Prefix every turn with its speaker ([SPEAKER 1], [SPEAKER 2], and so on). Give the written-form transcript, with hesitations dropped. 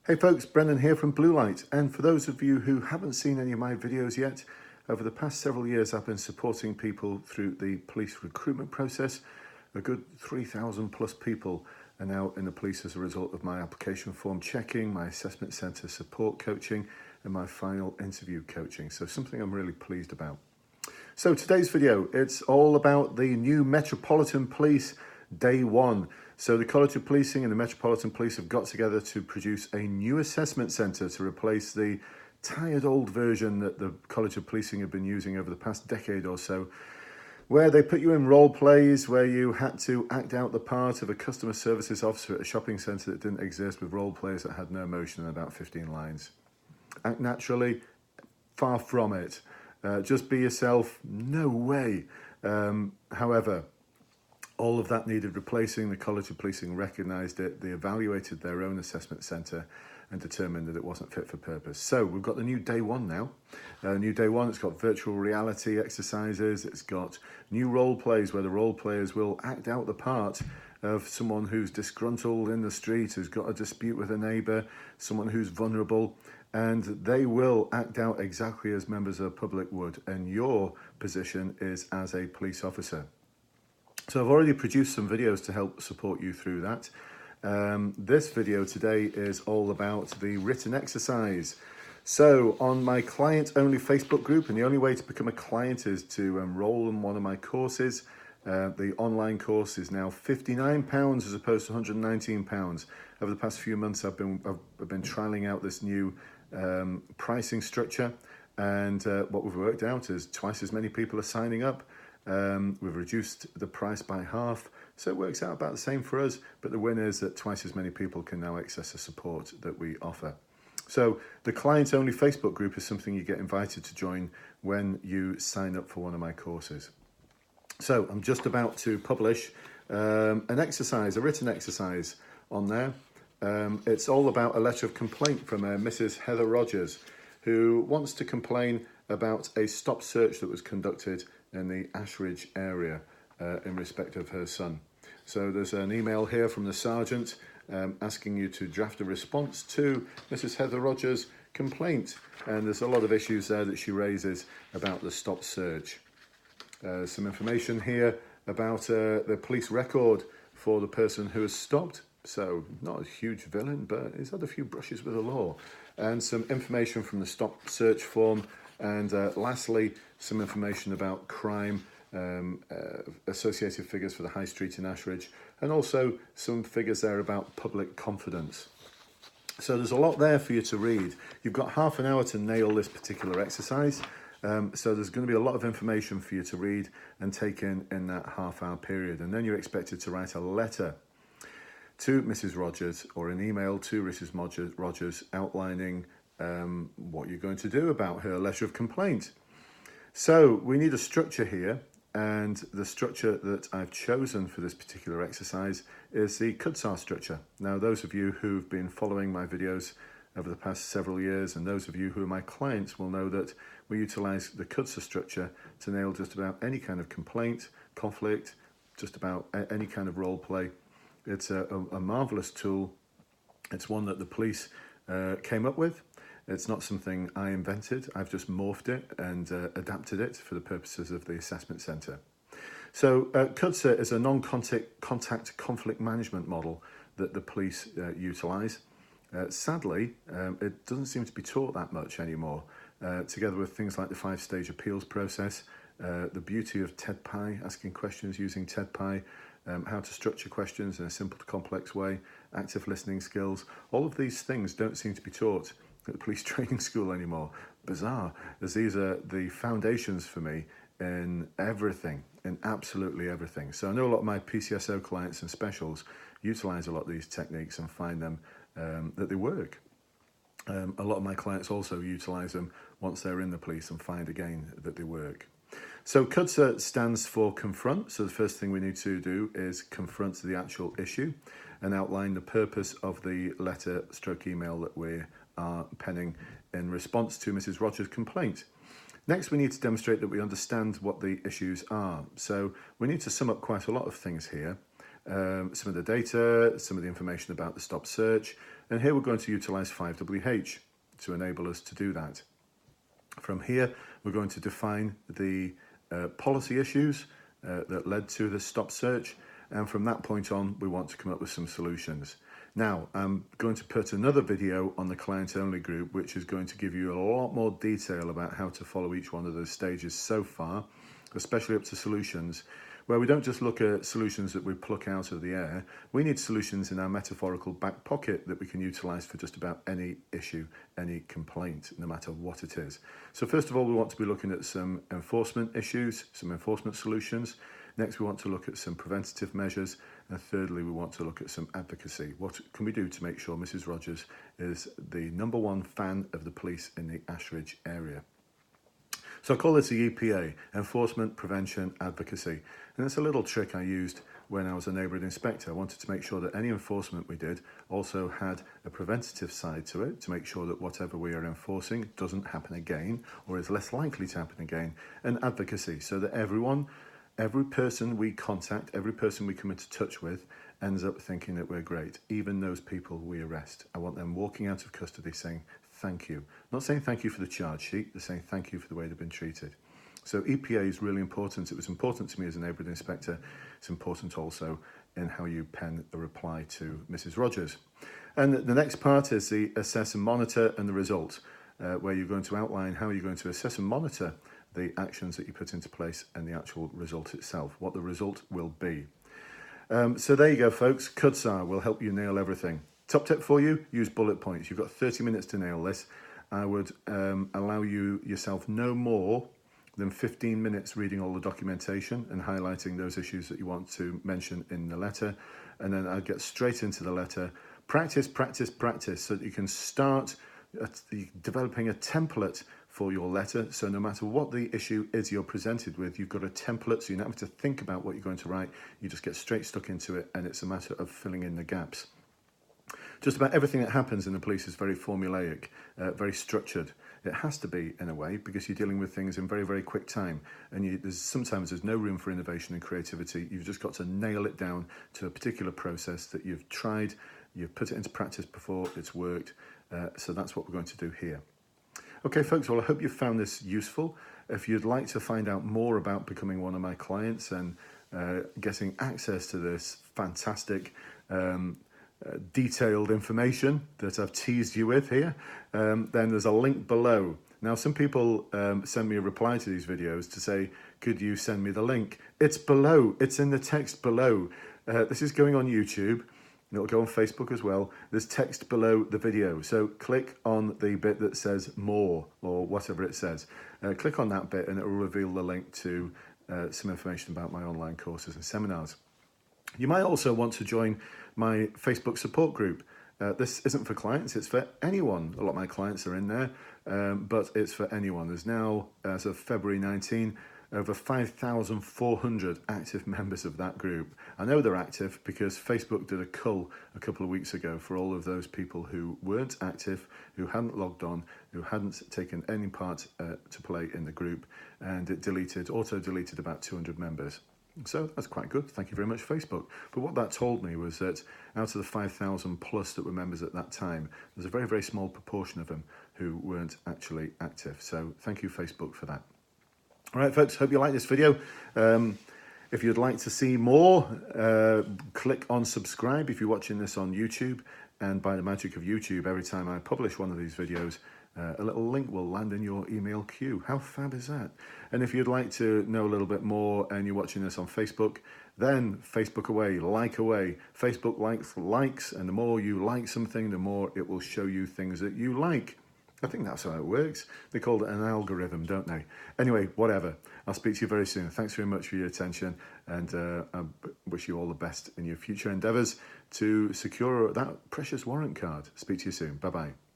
[SPEAKER 1] Hey folks, Brendan here from Bluelight, and for those of you who haven't seen any of my videos yet, over the past several years I've been supporting people through the police recruitment process. A good 3,000 plus people are now in the police as a result of my application form checking, my assessment centre support coaching and my final interview coaching, so something I'm really pleased about. So today's video, it's all about the new Metropolitan Police Day 1. So the College of Policing and the Metropolitan Police have got together to produce a new assessment centre to replace the tired old version that the College of Policing have been using over the past decade or so, where they put you in role plays where you had to act out the part of a customer services officer at a shopping centre that didn't exist, with role plays that had no emotion and about 15 lines. Act naturally? Far from it. Just be yourself? No way. However, all of that needed replacing. The College of Policing recognised it. They evaluated their own assessment centre and determined that it wasn't fit for purpose. So we've got the new Day 1 now. New Day 1, it's got virtual reality exercises. It's got new role plays where the role players will act out the part of someone who's disgruntled in the street, who's got a dispute with a neighbour, someone who's vulnerable, and they will act out exactly as members of the public would. And your position is as a police officer. So I've already produced some videos to help support you through that. This video today is all about the written exercise. So on my client-only Facebook group, and the only way to become a client is to enroll in one of my courses. The online course is now £59 as opposed to £119. Over the past few months, I've been trialing out this new pricing structure, and what we've worked out is twice as many people are signing up. We've reduced the price by half, so it works out about the same for us, but the win is that twice as many people can now access the support that we offer. So the client-only Facebook group is something you get invited to join when you sign up for one of my courses. So I'm just about to publish an exercise, a written exercise on there. It's all about a letter of complaint from Mrs. Heather Rogers, who wants to complain about a stop search that was conducted in the Ashridge area in respect of her son. So there's an email here from the sergeant asking you to draft a response to Mrs. Heather Rogers' complaint, and there's a lot of issues there that she raises about the stop search. Some information here about the police record for the person who has stopped. So not a huge villain, but he's had a few brushes with the law. And some information from the stop search form. And lastly, some information about crime, associated figures for the High Street in Ashridge, and also some figures there about public confidence. So there's a lot there for you to read. You've got half an hour to nail this particular exercise. So there's going to be a lot of information for you to read and take in that half-hour period. And then you're expected to write a letter to Mrs. Rogers or an email to Mrs. Rogers outlining what you're going to do about her letter of complaint. So we need a structure here, and the structure that I've chosen for this particular exercise is the CUDSAR structure. Now, those of you who've been following my videos over the past several years, and those of you who are my clients, will know that we utilise the CUDSAR structure to nail just about any kind of complaint, conflict, just about any kind of role play. It's a marvellous tool. It's one that the police came up with. It's not something I invented. I've just morphed it and adapted it for the purposes of the assessment centre. So CUDSAR is a non-contact conflict management model that the police utilise. Sadly, it doesn't seem to be taught that much anymore, together with things like the 5-stage appeals process, the beauty of TED-PI, asking questions using TED-PI, how to structure questions in a simple to complex way, active listening skills. All of these things don't seem to be taught at the police training school anymore. Bizarre, as these are the foundations for me in everything, in absolutely everything. So I know a lot of my PCSO clients and specials utilise a lot of these techniques and find them that they work. A lot of my clients also utilise them once they're in the police and find again that they work. So CUDSAR stands for confront. So the first thing we need to do is confront the actual issue and outline the purpose of the letter stroke email that we are penning in response to Mrs. Rogers' complaint. Next, we need to demonstrate that we understand what the issues are. So we need to sum up quite a lot of things here. some of the data, some of the information about the stop search, and here we're going to utilize 5WH to enable us to do that. From here, we're going to define the policy issues that led to the stop search, and from that point on, we want to come up with some solutions. Now, I'm going to put another video on the client-only group, which is going to give you a lot more detail about how to follow each one of those stages so far, especially up to solutions, where we don't just look at solutions that we pluck out of the air. We need solutions in our metaphorical back pocket that we can utilize for just about any issue, any complaint, no matter what it is. So first of all, we want to be looking at some enforcement issues, some enforcement solutions. Next, we want to look at some preventative measures. And thirdly, we want to look at some advocacy. What can we do to make sure Mrs. Rogers is the #1 fan of the police in the Ashridge area? So I call this the EPA, Enforcement, Prevention, Advocacy. And it's a little trick I used when I was a neighbourhood inspector. I wanted to make sure that any enforcement we did also had a preventative side to it, to make sure that whatever we are enforcing doesn't happen again, or is less likely to happen again. And advocacy, so that every person we contact, every person we come into touch with, ends up thinking that we're great. Even those people we arrest. I want them walking out of custody saying, thank you. Not saying thank you for the charge sheet, they're saying thank you for the way they've been treated. So EPA is really important. It was important to me as a neighbourhood inspector. It's important also in how you pen a reply to Mrs. Rogers. And the next part is the assess and monitor and the result, where you're going to outline how you're going to assess and monitor the actions that you put into place and the actual result itself, what the result will be. So there you go, folks. CUDSAR will help you nail everything. Top tip for you, use bullet points. You've got 30 minutes to nail this. I would allow yourself no more than 15 minutes reading all the documentation and highlighting those issues that you want to mention in the letter. And then I'd get straight into the letter. Practice, practice, practice, so that you can start developing a template for your letter. So no matter what the issue is you're presented with, you've got a template, so you don't have to think about what you're going to write. You just get straight stuck into it, and it's a matter of filling in the gaps. Just about everything that happens in the police is very formulaic, very structured. It has to be, in a way, because you're dealing with things in very, very quick time. And sometimes there's no room for innovation and creativity. You've just got to nail it down to a particular process that you've tried, you've put it into practice before, it's worked. So that's what we're going to do here. Okay, folks, well, I hope you found this useful. If you'd like to find out more about becoming one of my clients and getting access to this fantastic detailed information that I've teased you with here, then there's a link below. Now, some people send me a reply to these videos to say, could you send me the link? It's below. It's in the text below. This is going on YouTube. It'll go on Facebook as well. There's text below the video. So click on the bit that says more, or whatever it says. Click on that bit and it will reveal the link to some information about my online courses and seminars. You might also want to join my Facebook support group. This isn't for clients, it's for anyone. A lot of my clients are in there, but it's for anyone. There's now, as of February 19, over 5,400 active members of that group. I know they're active because Facebook did a cull a couple of weeks ago for all of those people who weren't active, who hadn't logged on, who hadn't taken any part to play in the group, and it auto-deleted about 200 members. So that's quite good. Thank you very much, Facebook. But what that told me was that out of the 5,000 plus that were members at that time, there's a very, very small proportion of them who weren't actually active. So thank you, Facebook, for that. All right, folks, hope you like this video. If you'd like to see more, click on subscribe if you're watching this on YouTube. And by the magic of YouTube, every time I publish one of these videos, a little link will land in your email queue. How fab is that? And if you'd like to know a little bit more and you're watching this on Facebook, then Facebook away, like away. Facebook likes, and the more you like something, the more it will show you things that you like. I think that's how it works. They call it an algorithm, don't they? Anyway, whatever. I'll speak to you very soon. Thanks very much for your attention, and I wish you all the best in your future endeavours to secure that precious warrant card. Speak to you soon. Bye-bye.